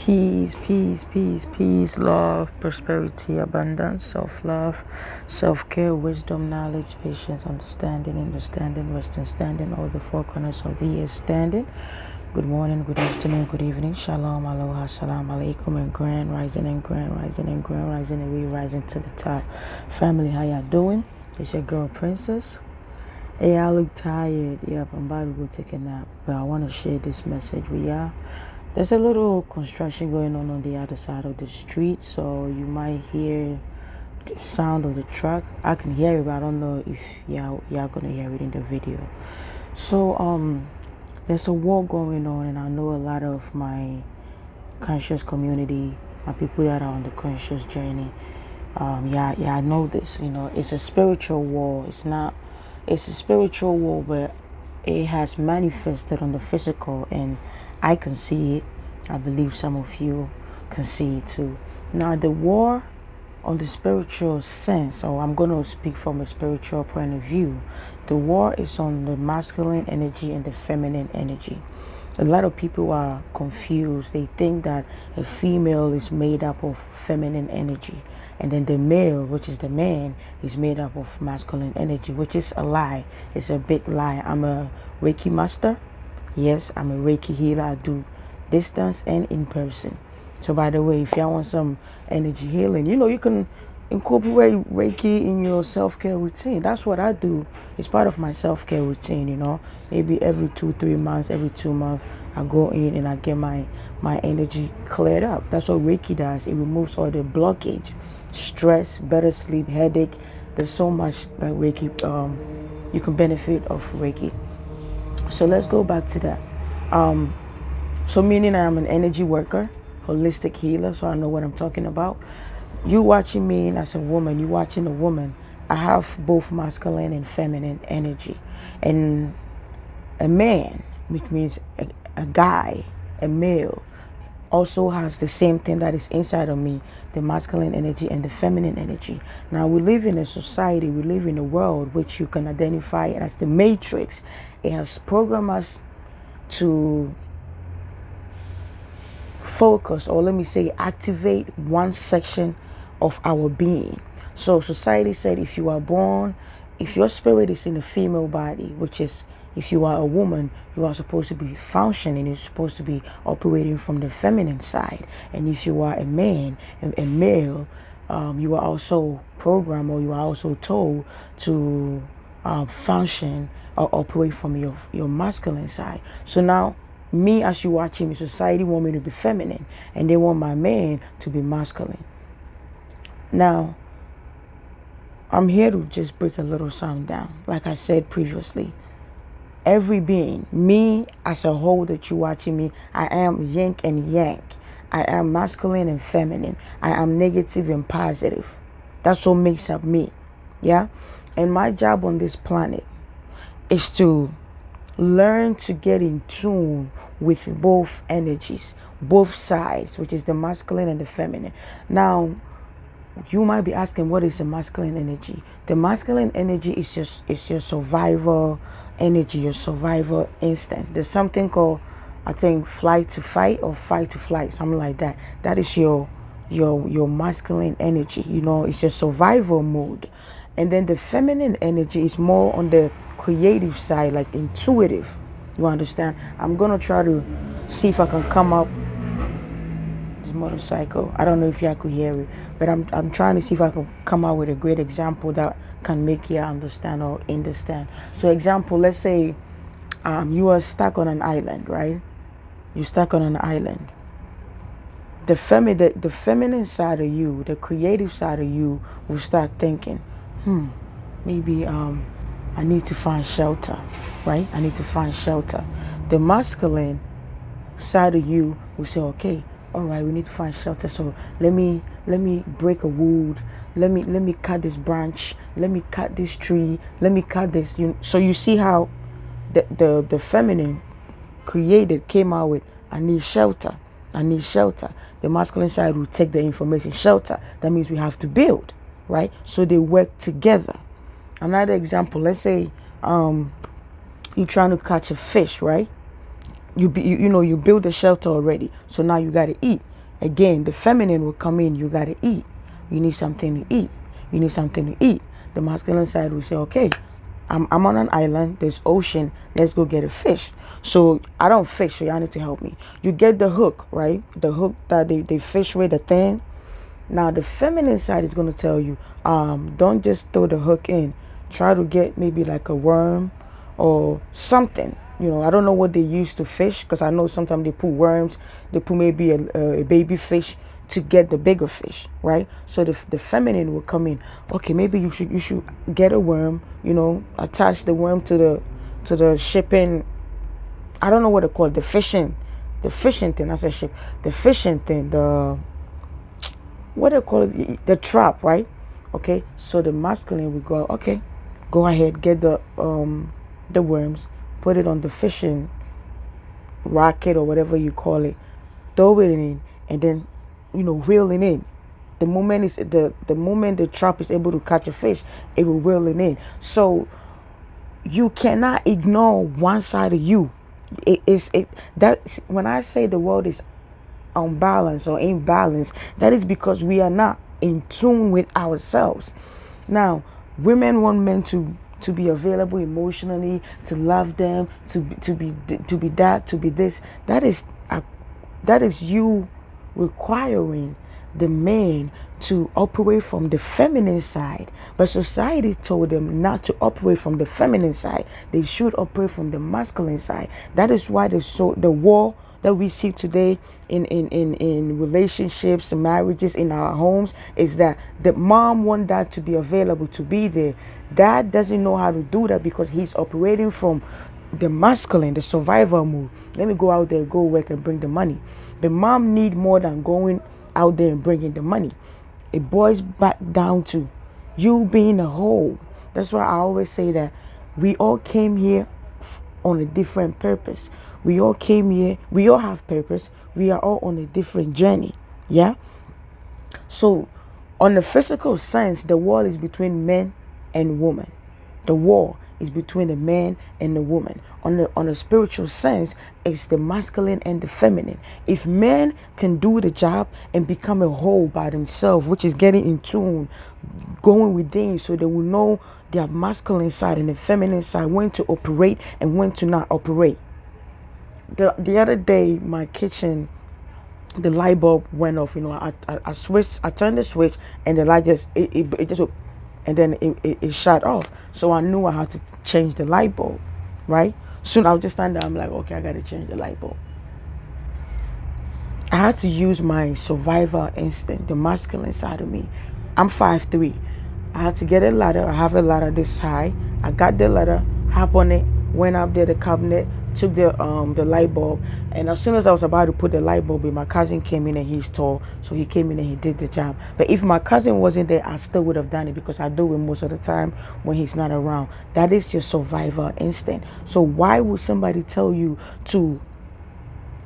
Peace, peace, peace, peace, love, prosperity, abundance, self-love, self-care, wisdom, knowledge, patience, understanding, wisdom, standing, all the four corners of the year standing. Good morning, good afternoon, good evening. Shalom, aloha, salam alaikum, and grand rising and grand rising and grand rising and re-rising to the top. Family, how y'all doing? It's your girl, Princess. Hey, I look tired. Yep, I'm about to go take a nap, but I want to share this message with y'all. There's a little construction going on the other side of the street, so you might hear the sound of the truck. I can hear it, but I don't know if y'all gonna hear it in the video. So there's a war going on, and I know a lot of my conscious community, my people that are on the conscious journey. I know this. It's a spiritual war. It's a spiritual war, but it has manifested on the physical, and I can see it. I believe some of you can see it too. Now, the war on the spiritual sense, or I'm going to speak from a spiritual point of view, the war is on the masculine energy and the feminine energy. A lot of people are confused. They think that a female is made up of feminine energy, and then the male, which is the man, is made up of masculine energy, which is a lie. It's a big lie. I'm a Reiki master. Yes, I'm a Reiki healer. I do distance and in person. So by the way, if y'all want some energy healing, you can incorporate Reiki in your self-care routine. That's what I do. It's part of my self-care routine. Maybe every 2-3 months, every 2 months, I go in and I get my energy cleared up. That's what Reiki does. It removes all the blockage, stress, better sleep, headache. There's so much that Reiki, you can benefit of Reiki. So let's go back to that. So meaning I'm an energy worker, holistic healer, so I know what I'm talking about. You watching me as a woman, you watching a woman. I have both masculine and feminine energy. And a man, which means a guy, a male, also has the same thing that is inside of me, the masculine energy and the feminine energy. Now, we live in a society, we live in a world which you can identify as the matrix. It has programmed us to focus, or let me say activate, one section of our being. So society said if your spirit is in a female body, which is if you are a woman, you are supposed to be functioning, you're supposed to be operating from the feminine side. And if you are a man, a male, you are also programmed, or you are also told to function or operate from your masculine side. So now, me, as you watching me, society want me to be feminine, and they want my man to be masculine. Now, I'm here to just break a little something down. Like I said previously, every being, me as a whole that you watching me, I am yin and yang. I am masculine and feminine. I am negative and positive. That's what makes up me. Yeah? And my job on this planet is to learn to get in tune with both energies, both sides, which is the masculine and the feminine. Now, you might be asking, what is the masculine energy? The masculine energy is your survival energy, your survival instinct. There's something called, I think, flight to fight or fight to flight, something like that. That is your masculine energy. It's your survival mode. And then the feminine energy is more on the creative side, like intuitive. You understand? I'm gonna try to see if I can come up. This motorcycle, I don't know if y'all could hear it, but I'm trying to see if I can come out with a great example that can make you understand or understand. So example, let's say you are stuck on an island, right? You're stuck on an island. The feminine side of you, the creative side of you, will start thinking, maybe I need to find shelter, right? I need to find shelter. The masculine side of you will say, okay, all right, we need to find shelter. So let me break a wood. Let me cut this branch. Let me cut this tree. Let me cut this. So you see how the feminine came out with, I need shelter. I need shelter. The masculine side will take the information, shelter. That means we have to build, right? So they work together. Another example, let's say you're trying to catch a fish, right? You build a shelter already, so now you got to eat. Again, the feminine will come in. You got to eat. You need something to eat. You need something to eat. The masculine side will say, okay, I'm on an island. There's ocean. Let's go get a fish. So I don't fish, so y'all need to help me. You get the hook, right? The hook that they fish with, the thing. Now the feminine side is going to tell you, don't just throw the hook in. Try to get maybe like a worm or something. I don't know what they use to fish, because I know sometimes they put worms. They put maybe a baby fish to get the bigger fish, right? So the feminine will come in. Okay, maybe you should get a worm. Attach the worm to the shipping. I don't know what they call it, the fishing thing. That's a ship. The fishing thing. What they call it, the trap, right? Okay, so the masculine will go, okay, go ahead, get the worms, put it on the fishing racket or whatever you call it, throw it in, and then reel it in. The moment the trap is able to catch a fish, it will reel it in. So you cannot ignore one side of you. That when I say the world is unbalanced or imbalanced, that is because we are not in tune with ourselves. Now, women want men to be available emotionally, to love them, to be that, to be this. That is you requiring the man to operate from the feminine side. But society told them not to operate from the feminine side. They should operate from the masculine side. That is why the war that we see today in relationships, marriages, in our homes, is that the mom wants dad to be available, to be there. Dad doesn't know how to do that because he's operating from the masculine, the survival mode. Let me go out there, go work and bring the money. The mom need more than going out there and bringing the money. It boils back down to you being a whole. That's why I always say that we all came here on a different purpose. We all came here. We all have purpose. We are all on a different journey. Yeah. So, on the physical sense, the war is between men and women. The war is between the man and the woman. On a spiritual sense, it's the masculine and the feminine. If men can do the job and become a whole by themselves, which is getting in tune, going within, so they will know their masculine side and the feminine side, when to operate and when to not operate. The other day, my kitchen, the light bulb went off. I turned the switch and the light just and then it shut off. So I knew I had to change the light bulb, right? Soon I was just standing there. I'm like, okay, I got to change the light bulb. I had to use my survivor instinct, the masculine side of me. I'm 5'3". I had to get a ladder. I have a ladder this high. I got the ladder, hop on it, went up there, the cabinet, took the light bulb, and as soon as I was about to put the light bulb in, my cousin came in, and he's tall, so he came in and he did the job. But if my cousin wasn't there, I still would have done it, because I do it most of the time when he's not around. That is just survival instinct. So why would somebody tell you to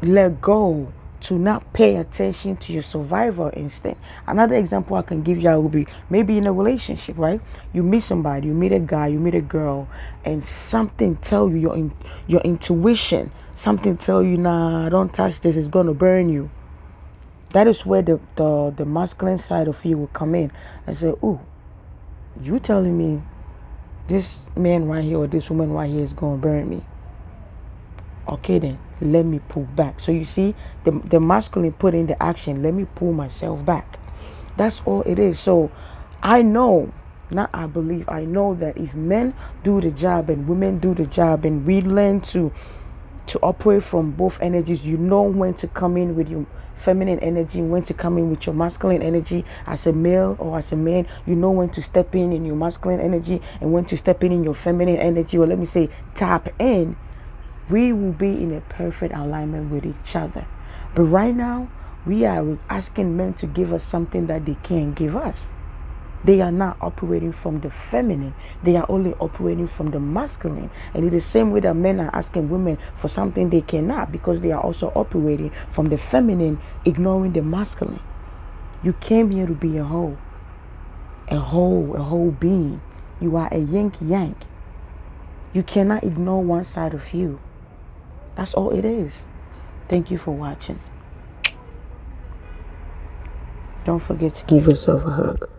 let go, to not pay attention to your survival instinct? Another example I can give you would be maybe in a relationship, right? You meet somebody, you meet a guy, you meet a girl, and something tell you, your intuition, something tell you, nah, don't touch this, it's gonna burn you. That is where the masculine side of you will come in and say, ooh, you telling me this man right here or this woman right here is gonna burn me. Okay, then let me pull back. So you see, the masculine put in the action. Let me pull myself back. That's all it is. So I know, not I believe, I know that if men do the job and women do the job, and we learn to operate from both energies, you know when to come in with your feminine energy, when to come in with your masculine energy as a male or as a man. You know when to step in your masculine energy and when to step in your feminine energy, or let me say tap in. We will be in a perfect alignment with each other. But right now, we are asking men to give us something that they can't give us. They are not operating from the feminine. They are only operating from the masculine. And in the same way that men are asking women for something they cannot, because they are also operating from the feminine, ignoring the masculine. You came here to be a whole being. You are a yin-yang. You cannot ignore one side of you. That's all it is. Thank you for watching. Don't forget to give yourself a hug.